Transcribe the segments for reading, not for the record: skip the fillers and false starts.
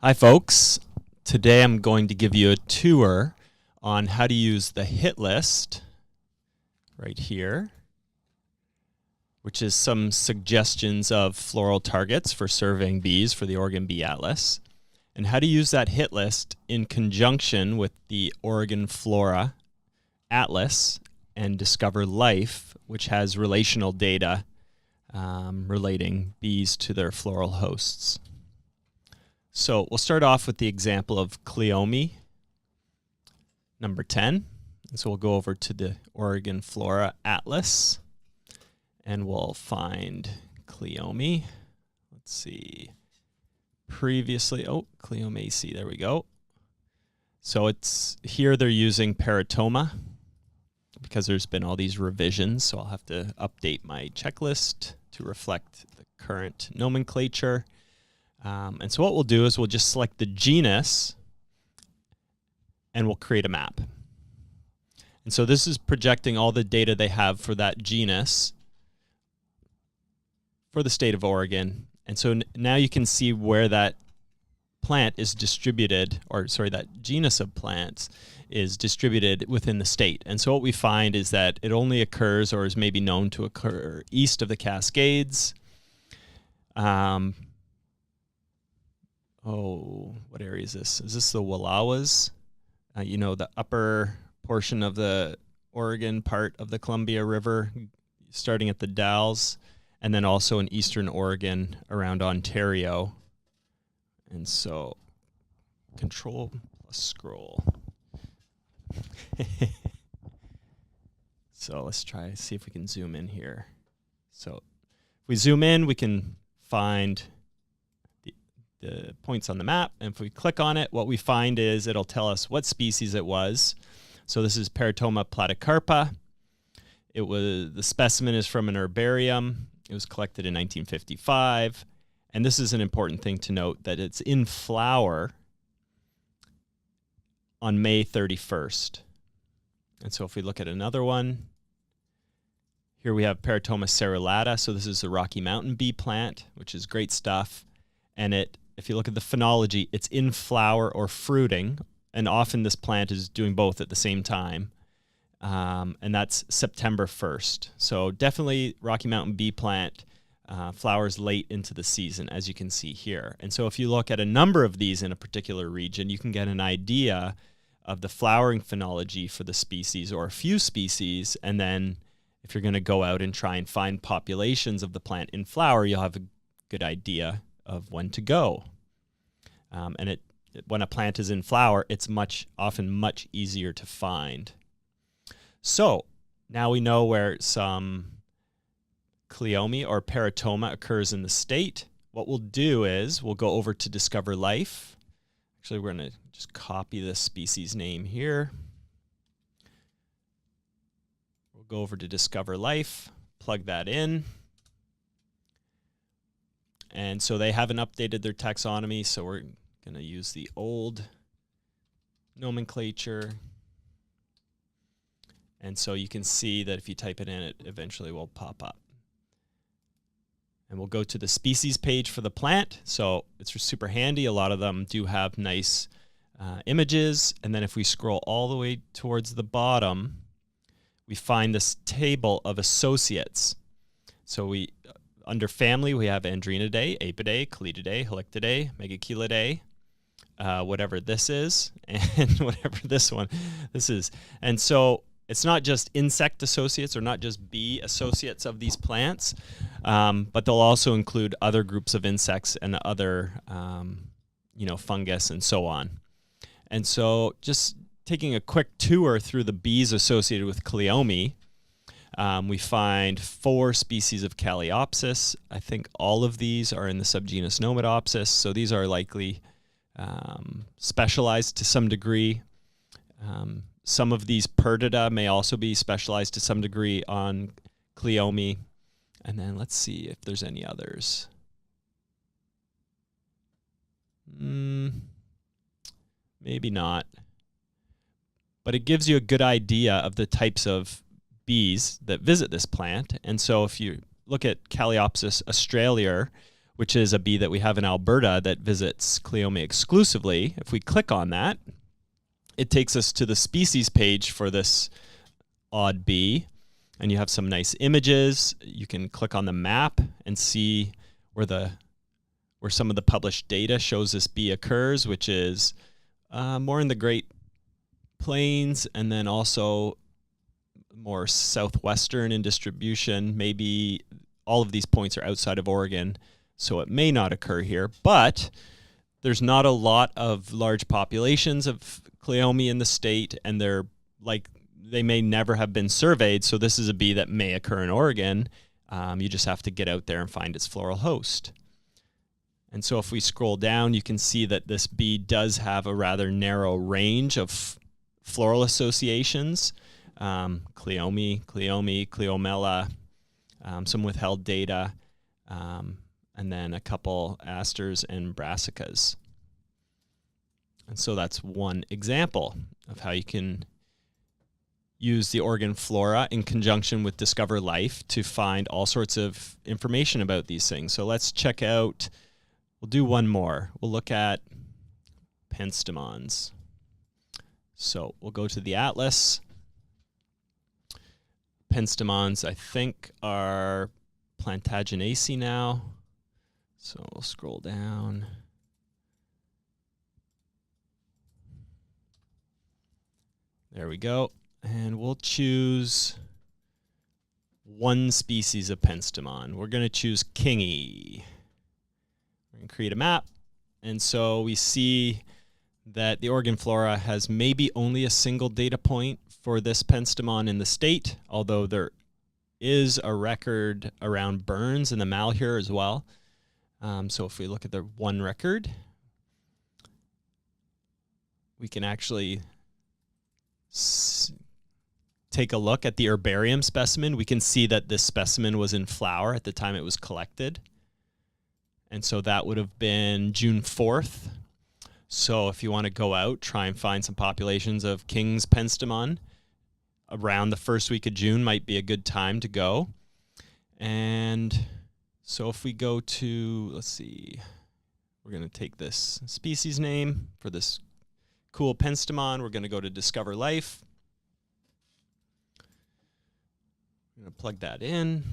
Hi folks, today I'm going to give you a tour on how to use the hit list right here, which is some suggestions of floral targets for surveying bees for the Oregon Bee Atlas, and how to use that hit list in conjunction with the Oregon Flora Atlas and Discover Life, which has relational data relating bees to their floral hosts. So we'll start off with the example of Cleome, number 10. And so we'll go over to the Oregon Flora Atlas, and we'll find Cleome. Let's see. Previously, Cleomaceae, there we go. So it's here they're using Paratoma because there's been all these revisions. So I'll have to update my checklist to reflect the current nomenclature. And so what we'll do is we'll just select the genus and we'll create a map. And so this is projecting all the data they have for that genus for the state of Oregon. And so now you can see where that plant is distributed, or sorry, that genus of plants is distributed within the state. And so what we find is that it only occurs, or is maybe known to occur, east of the Cascades. What area is this? Is this the Wallowas? The upper portion of the Oregon part of the Columbia River, starting at the Dalles, and then also in eastern Oregon around Ontario. And so, Control plus scroll. So let's try see if we can zoom in here. So if we zoom in, we can find the points on the map, and if we click on it, what we find is it'll tell us what species it was. So this is Paratoma platycarpa. The specimen is from an herbarium. It was collected in 1955, and this is an important thing to note, that it's in flower on May 31st. And so if we look at another one, here we have Paratoma cerulata. So this is a Rocky Mountain bee plant, which is great stuff. And if you look at the phenology, it's in flower or fruiting, and often this plant is doing both at the same time, and that's September 1st. So definitely Rocky Mountain bee plant flowers late into the season, as you can see here. And so if you look at a number of these in a particular region, you can get an idea of the flowering phenology for the species or a few species, and then if you're going to go out and try and find populations of the plant in flower, you'll have a good idea of when to go. When a plant is in flower, it's often much easier to find. So now we know where some Cleome or Paratoma occurs in the state. What we'll do is we'll go over to Discover Life. Actually, we're going to just copy the species name here. We'll go over to Discover Life, plug that in. And so they haven't updated their taxonomy, so we're going to use the old nomenclature. And so you can see that if you type it in, it eventually will pop up. And we'll go to the species page for the plant. So it's super handy. A lot of them do have nice images. And then if we scroll all the way towards the bottom, we find this table of associates. So under family, we have Andrenidae, Apidae, Callididae, Halictidae, Megachelidae, whatever this is, and whatever this is. And so it's not just insect associates or not just bee associates of these plants, but they'll also include other groups of insects and other, fungus and so on. And so just taking a quick tour through the bees associated with Cleome, we find 4 species of Calliopesis. I think all of these are in the subgenus Nomidopsis, so these are likely specialized to some degree. Some of these Perdita may also be specialized to some degree on Cleome. And then let's see if there's any others. Maybe not. But it gives you a good idea of the types of bees that visit this plant. And so if you look at Calliopesis australia, which is a bee that we have in Alberta that visits Cleome exclusively. If we click on that, it takes us to the species page for this odd bee, and you have some nice images. You can click on the map and see where some of the published data shows this bee occurs, which is more in the Great Plains, and then also more southwestern in distribution. Maybe all of these points are outside of Oregon, so it may not occur here, but there's not a lot of large populations of Cleome in the state, and they may never have been surveyed, so this is a bee that may occur in Oregon. You just have to get out there and find its floral host. And so if we scroll down, you can see that this bee does have a rather narrow range of floral associations. Cleome, Cleomella, some withheld data, and then a couple asters and brassicas. And so that's one example of how you can use the Oregon Flora in conjunction with Discover Life to find all sorts of information about these things. So let's check out, we'll do one more. We'll look at penstemons. So we'll go to the atlas. Penstemons, I think, are Plantagenaceae now. So we'll scroll down. There we go. And we'll choose one species of penstemon. We're going to choose kingi. We're going to create a map. And so we see that the Oregon Flora has maybe only a single data point for this penstemon in the state, although there is a record around Burns in the Malheur as well. So if we look at the one record, we can actually take a look at the herbarium specimen. We can see that this specimen was in flower at the time it was collected. And so that would have been June 4th. So if you want to go out, try and find some populations of King's penstemon around the first week of June might be a good time to go. And so if we go to, let's see, we're going to take this species name for this cool penstemon. We're going to go to Discover Life. I'm going to plug that in.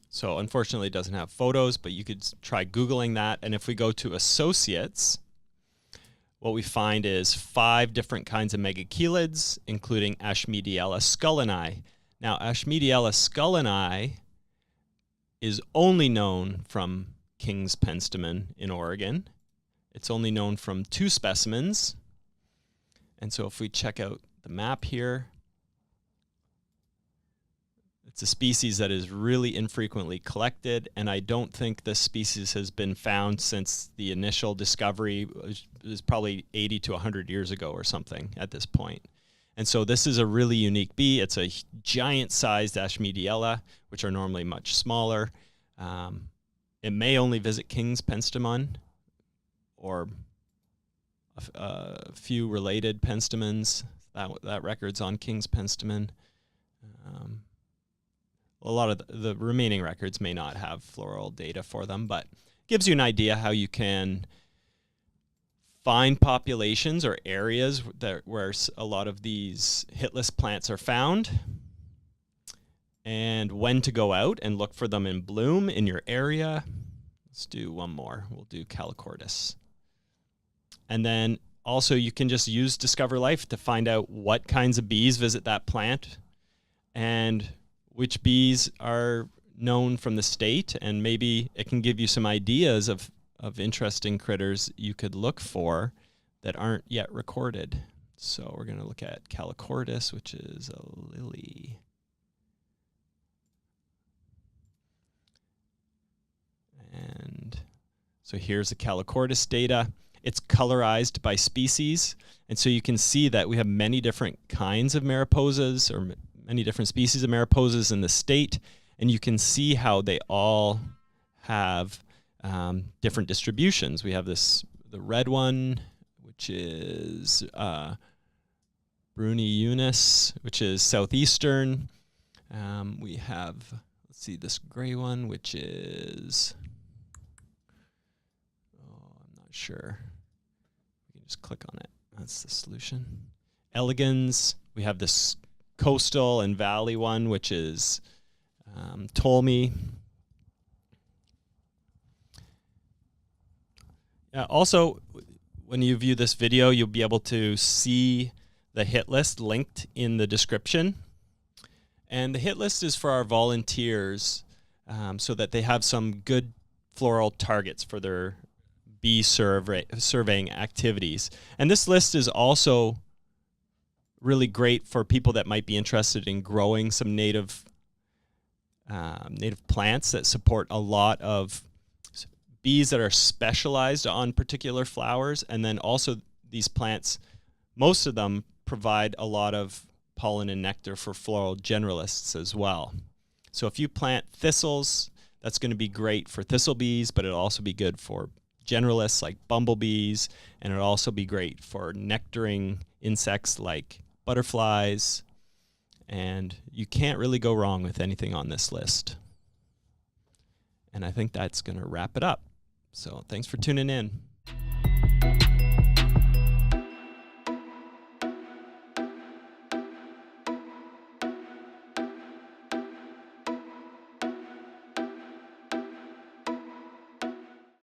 So unfortunately it doesn't have photos, but you could try Googling that. And if we go to associates, what we find is 5 different kinds of megachelids, including Ashmediella sculleni. Now, Ashmediella sculleni is only known from King's penstemon in Oregon. It's only known from 2 specimens. And so if we check out the map here, it's a species that is really infrequently collected, and I don't think this species has been found since the initial discovery. It was probably 80 to 100 years ago or something at this point. And so this is a really unique bee. It's a giant-sized Ashmediella, which are normally much smaller. It may only visit King's penstemon or a few related penstemons. That record's on King's penstemon. A lot of the remaining records may not have floral data for them, but gives you an idea how you can find populations or areas where a lot of these hitless plants are found, and when to go out and look for them in bloom in your area. Let's do one more. We'll do Calochortus. And then also you can just use Discover Life to find out what kinds of bees visit that plant and which bees are known from the state, and maybe it can give you some ideas of interesting critters you could look for that aren't yet recorded. So we're going to look at Calochortus, which is a lily. And so here's the Calochortus data. It's colorized by species, and so you can see that we have many different kinds of mariposas, or many different species of mariposas in the state, and you can see how they all have different distributions. We have the red one, which is Bruni Eunice, which is southeastern. We have, let's see, this gray one, which is, I'm not sure. We can just click on it. That's the solution. Elegans. We have this coastal and valley one, which is Tolme. Also, when you view this video, you'll be able to see the hit list linked in the description. And the hit list is for our volunteers so that they have some good floral targets for their bee surveying activities. And this list is also really great for people that might be interested in growing some native plants that support a lot of bees that are specialized on particular flowers. And then also these plants, most of them provide a lot of pollen and nectar for floral generalists as well. So if you plant thistles, that's going to be great for thistle bees, but it'll also be good for generalists like bumblebees, and it'll also be great for nectaring insects like butterflies. And you can't really go wrong with anything on this list. And I think that's going to wrap it up. So thanks for tuning in.